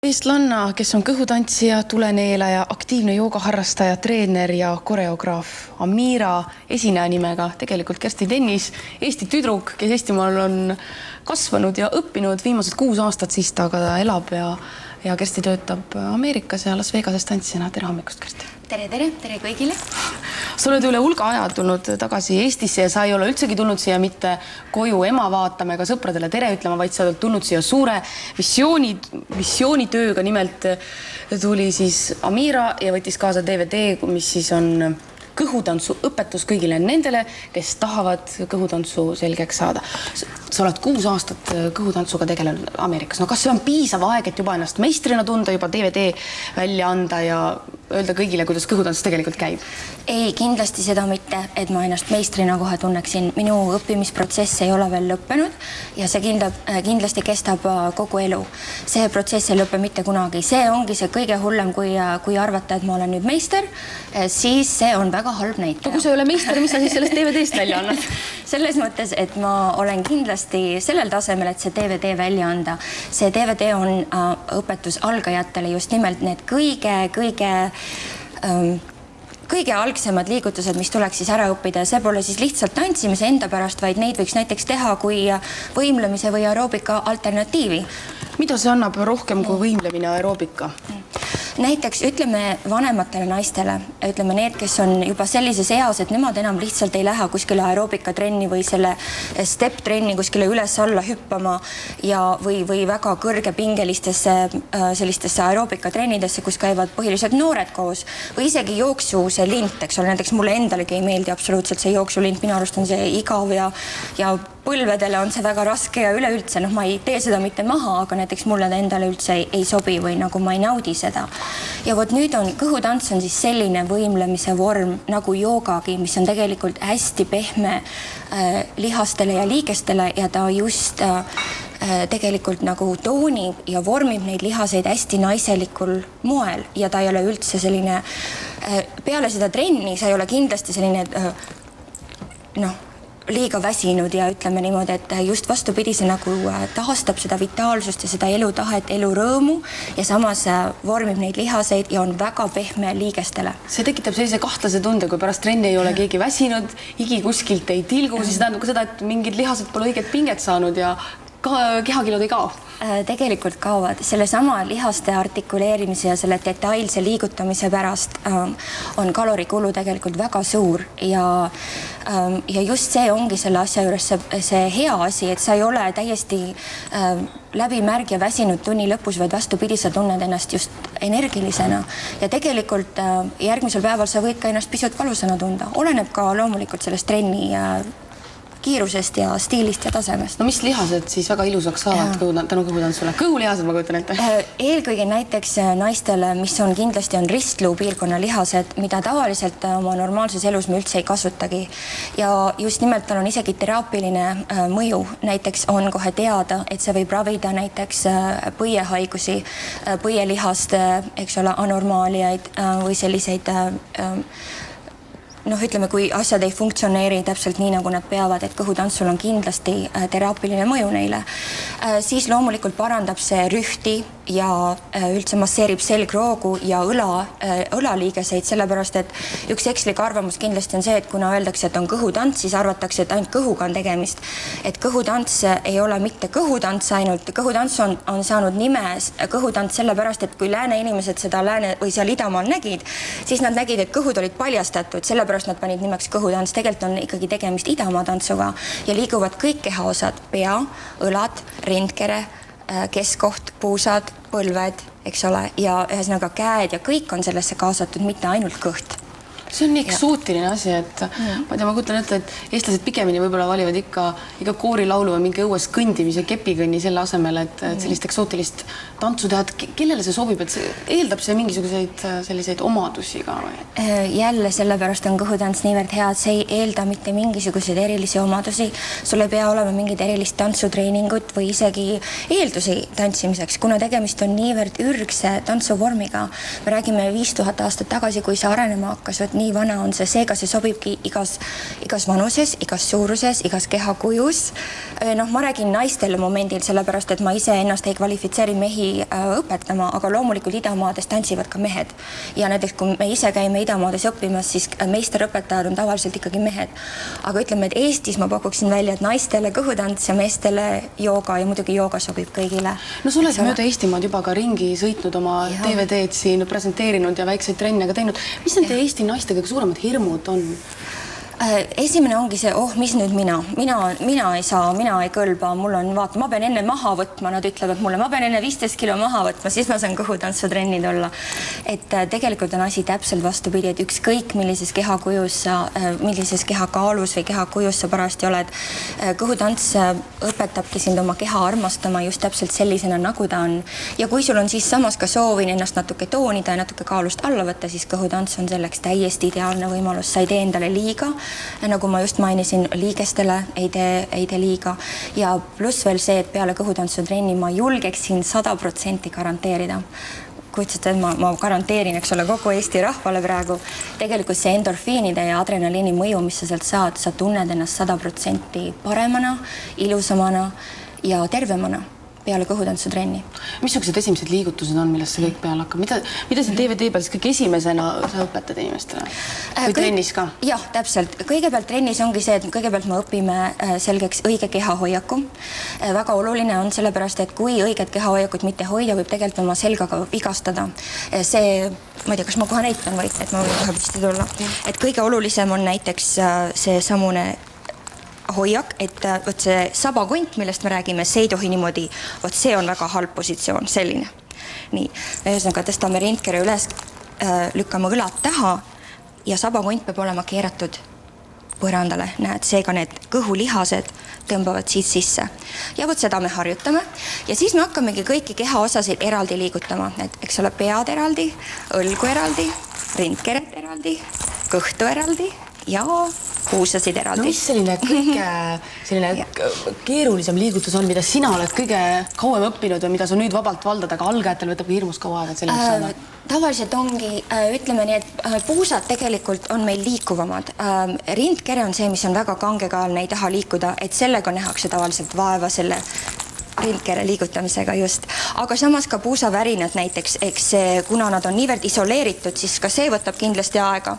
Eestlanna, kes on kõhutantsija, tuleneelaja, aktiivne joogaharrastaja, treener ja koreograaf Amira esineja nimega, tegelikult Kersti Tennis, Eesti tüdruk, kes Eestimaal on kasvanud ja õppinud viimased 6 aastat, siis ta ka elab ja Kersti töötab Ameerikas ja Las Vegases tantsijana. Tere hommikust, Kersti! Tere kõigile! Sa oled üle hulga aja tulnud tagasi Eestisse ja sa ei ole üldsegi tulnud siia mitte koju ema vaatama ega sõpradele tere ütlema, vaid sa oled tulnud siia suure missioonitööga. Nimelt tuli siis Amira ja võttis kaasa DVD, mis siis on kõhutantsu õpetus kõigile nendele, kes tahavad kõhutantsu selgeks saada. Sa oled 6 aastat kõhutantsuga tegelenud Ameerikas. No kas see on piisav aeg, et juba ennast meistrina tunda, juba DVD välja anda ja öelda kõigile, kuidas kõhutants tegelikult käib? Ei, kindlasti seda mitte, et ma ennast meistrina kohe tunneksin. Minu õppimisprotsess ei ole veel lõppenud ja see kindlasti kestab kogu elu. See protsess ei lõpe mitte kunagi. See ongi see kõige hullem, kui arvata, et ma olen nüüd meister, siis see on väga halb näitaja. Kui sa ei ole meister, mis sa siis sellest DVD-st välja annad? Selles mõttes, et ma olen kindlasti sellel tasemel, et see DVD välja anda. See DVD on õpetus algajatele, just nimelt need kõige algsemad liigutused, mis tuleks siis ära õppida. See pole siis lihtsalt tantsimise enda pärast, vaid neid võiks näiteks teha kui võimlemise või aeroobika alternatiivi. Mida see annab rohkem kui võimlemine aeroobika? Näiteks ütleme vanematele naistele, ütleme need, kes on juba sellises eas, et nemad enam lihtsalt ei lähe kuskile aeroobikatrenni või selle step-trenni kuskile üles-alla hüppama või väga kõrgepingelistesse sellistesse aeroobikatrennidesse, kus käivad põhiliselt noored koos või isegi jooksu see lint, eks ole, näiteks mulle endalegi ei meeldi absoluutselt see jooksulint, minu arust on see igav ja põlvedele on see väga raske ja üleüldse, ma ei tee seda mitte maha, aga näiteks mulle ta endale üldse ei sobi või nagu ma ei naudi seda. Ja vot nüüd on kõhutants on siis selline võimlemise vorm nagu joogagi, mis on tegelikult hästi pehme lihastele ja liigestele ja ta just tegelikult nagu toonib ja vormib neid lihaseid hästi naiselikul moel ja ta ei ole üldse selline, peale seda trenni sa ei ole kindlasti selline liiga väsinud ja ütleme niimoodi, et just vastupidi, see nagu taastab seda vitaalsust ja seda elutahet, elurõõmu ja samas vormib neid lihaseid ja on väga pehme liigestele. See tekitab sellise kahtlase tunde, kui pärast trenni ei ole keegi väsinud, higi kuskilt ei tilgu, siis tähendab ka seda, et mingid lihased pole õiget pinget saanud ja kehakilod ei kao. Tegelikult kaovad. Selle sama lihaste artikuleerimise ja selle detailse liigutamise pärast on kalorikulu tegelikult väga suur ja just see ongi selle asja juures see hea asi, et sa ei ole täiesti läbimärg ja väsinud tunni lõpus, vaid vastupidi, sa tunned ennast just energilisena ja tegelikult järgmisel päeval sa võid ka ennast pisut valusana tunda. Oleneb ka loomulikult sellest trenni kiirusest ja stiilist ja tasemest. No mis lihased siis väga ilusaks saavad tänu kõhutantsule? Kõhulihased, ma kujutan ette. Eelkõige näiteks naistele, mis on kindlasti on ristluu piirkonna lihased, mida tavaliselt oma normaalses elus me üldse ei kasutagi. Ja just nimelt tal on isegi teraapiline mõju. Näiteks on kohe teada, et see võib ravida näiteks põiehaigusi, põielihaste, eks ole, anormaaliaid või selliseid ütleme, kui asjad ei funktsioneeri täpselt nii, nagu nad peavad, et kõhutantsul on kindlasti teraapiline mõju neile. Siis loomulikult parandab see rühti ja üldse masseerib selgroogu ja õlaliigeseid, sellepärast, et üks ekslik arvamus kindlasti on see, et kuna öeldakse, et on kõhutants, siis arvatakse, et ainult kõhuga on tegemist. Et kõhutants ei ole mitte kõhutants ainult, kõhutants on saanud nime kõhutants sellepärast, et kui lääne inimesed seda lääne või seal idamaal nägid, siis nad nägid, et kõhud olid paljastatud, sellepärast nad panid nimeks kõhutants. Tegelikult on ikkagi tegemist idamaa tantsuga ja liiguvad kõik kehaosad, pea, õlad, rindkere, keskkoht, puusad, põlved, eks ole, ja ühesõnaga käed ja kõik on sellesse kaasatud, mitte ainult kõht. See on nii eksootiline asi, et ma kujutan ette, et eestlased pigemini võib-olla valivad ikka koorilaulu või mingi õues kõndimise kepikõnni selle asemel, et sellist eksootilist tantsu teha. Kellele see sobib, et eeldab see mingisuguseid selliseid omadusi ka? Jälle sellepärast on kõhutants niivõrd hea, et see ei eelda mitte mingisuguseid erilisi omadusi. Sul ei pea olema mingid erilist tantsutreeningut või isegi eeldusi tantsimiseks, kuna tegemist on niivõrd ürgse tantsuvormiga. Me räägime 5000 aastat tagasi, kui see arenema hakkas, nii vana on see seega see sobibki igas vanuses, igas suuruses, igas kehakujus. Noh, ma räägin naistele momendil, sellepärast, et ma ise ennast ei kvalifitseeri mehi õpetama, aga loomulikult idamaades tantsivad ka mehed. Ja näiteks, kui me ise käime idamaades õppimas, siis meisterõpetajad on tavaliselt ikkagi mehed. Aga ütleme, et Eestis ma pakuksin välja, et naistele kõhutants ja meestele jooga ja muidugi jooga sobib kõigile. No sa oled mööda Eestimaad juba ka ringi sõitnud oma DVD-d siin presenteerinud ja väikseid trenne ka teinud. Mis nende Eesti naiste kõige suuremad hirmud on? Esimene ongi see, mis nüüd mina ei saa, mina ei kõlba, mul on, vaata, ma pean enne maha võtma, nad ütlevad mulle, ma pean enne 15 kilo maha võtma, siis ma saan kõhutantsutrenni tulla. Et tegelikult on asi täpselt vastupidi, et ükskõik millises kehakujus sa, millises kehakaalus või kehakujus sa parasti oled, kõhutants õpetabki sind oma keha armastama just täpselt sellisena, nagu ta on. Ja kui sul on siis samas ka soovin ennast natuke toonida ja natuke kaalust alla võtta, siis kõhutants on selleks täiesti ideaalne võimalus, sa ei tee endale liiga. Nagu ma just mainisin, liigestele ei tee liiga. Ja pluss veel see, et peale kõhutantsutrenni ma julgeksin 100% garanteerida. Kujutsete, et ma garanteerin, eks ole, kogu Eesti rahvale praegu. Tegelikult see endorfiinide ja adrenaliini mõju, mis sa sealt saad, sa tunned ennast 100% paremana, ilusamana ja tervemana peale kõhutantsutrenni. Missugused esimesed liigutused on, millest see kõik peale hakkab? Mida siin DVD peal siis kõik esimesena sa õpetad inimestele? Või trennis ka? Jah, täpselt. Kõigepealt trennis ongi see, et kõigepealt me õpime selgeks õige kehahoiaku. Väga oluline on sellepärast, et kui õiget kehahoiakut mitte hoida, võib tegelikult oma selgaga vigastada. See, ma ei tea, kas ma kohe näitan või, et ma võin kohe püsti tulla. Et kõige olulisem on näiteks see samune hoiak, et võt see sabakunt, millest me räägime, see ei tohi niimoodi, võt see on väga halb positsioon, selline. Nii, ühesõnaga tõstame rindkere üles, lükkame õlad taha ja sabakunt peab olema keeratud põrandale. Näed, seega need kõhulihased tõmbavad siit sisse. Ja võt seda me harjutame ja siis me hakkamegi kõiki kehaosasid eraldi liigutama. Et, eks ole, pead eraldi, õlgu eraldi, rindkeret eraldi, kõhtu eraldi ja puusasid eraldi. No mis selline keerulisem liigutus on, mida sina oled kõige kauem õppinud või mida sa nüüd vabalt valdad, aga algajatel võtab hirmus kaua aega, et selliseks saada? Tavaliselt ongi, ütleme nii, et puusad tegelikult on meil liikuvamad. Rindkere on see, mis on väga kangekaalne, ei taha liikuda, et sellega nähakse tavaliselt vaeva selle rindkere liigutamisega just. Aga samas ka puusavärinad näiteks, eks kuna nad on niivõrd isoleeritud, siis ka see võtab kindlasti aega.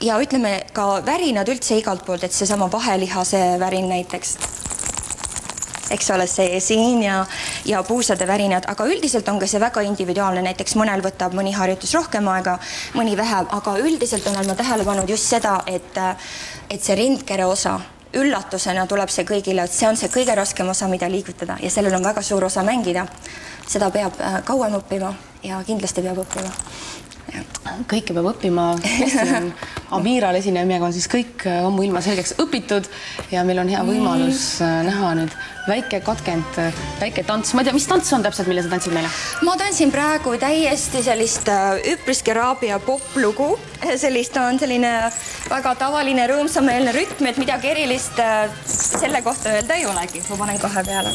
Ja ütleme ka värinad üldse igalt poolt, et see sama vahelihase värin näiteks, eks ole, see siin ja puusade värinad, aga üldiselt on ka see väga individuaalne, näiteks mõnel võtab mõni harjutus rohkem aega, mõni vähem, aga üldiselt olen ma tähele pannud just seda, et see rindkere osa üllatusena tuleb see kõigile, et see on see kõige raskem osa, mida liigutada ja sellel on väga suur osa mängida. Seda peab kauem õppima ja kindlasti peab õppima. Kõike peab õppima. Amiral esinejamiga on siis kõik ammu ilma selgeks õpitud ja meil on hea võimalus näha nüüd väike katkend, väike tants. Ma ei tea, mis tants on täpselt, mille sa tantsid meile? Ma tantsin praegu täiesti sellist üpriski araabia poplugu. Sellist on selline väga tavaline rõõmsameelne rütm, et midagi erilist selle kohta öelda ei olegi. Ma panen kohe peale.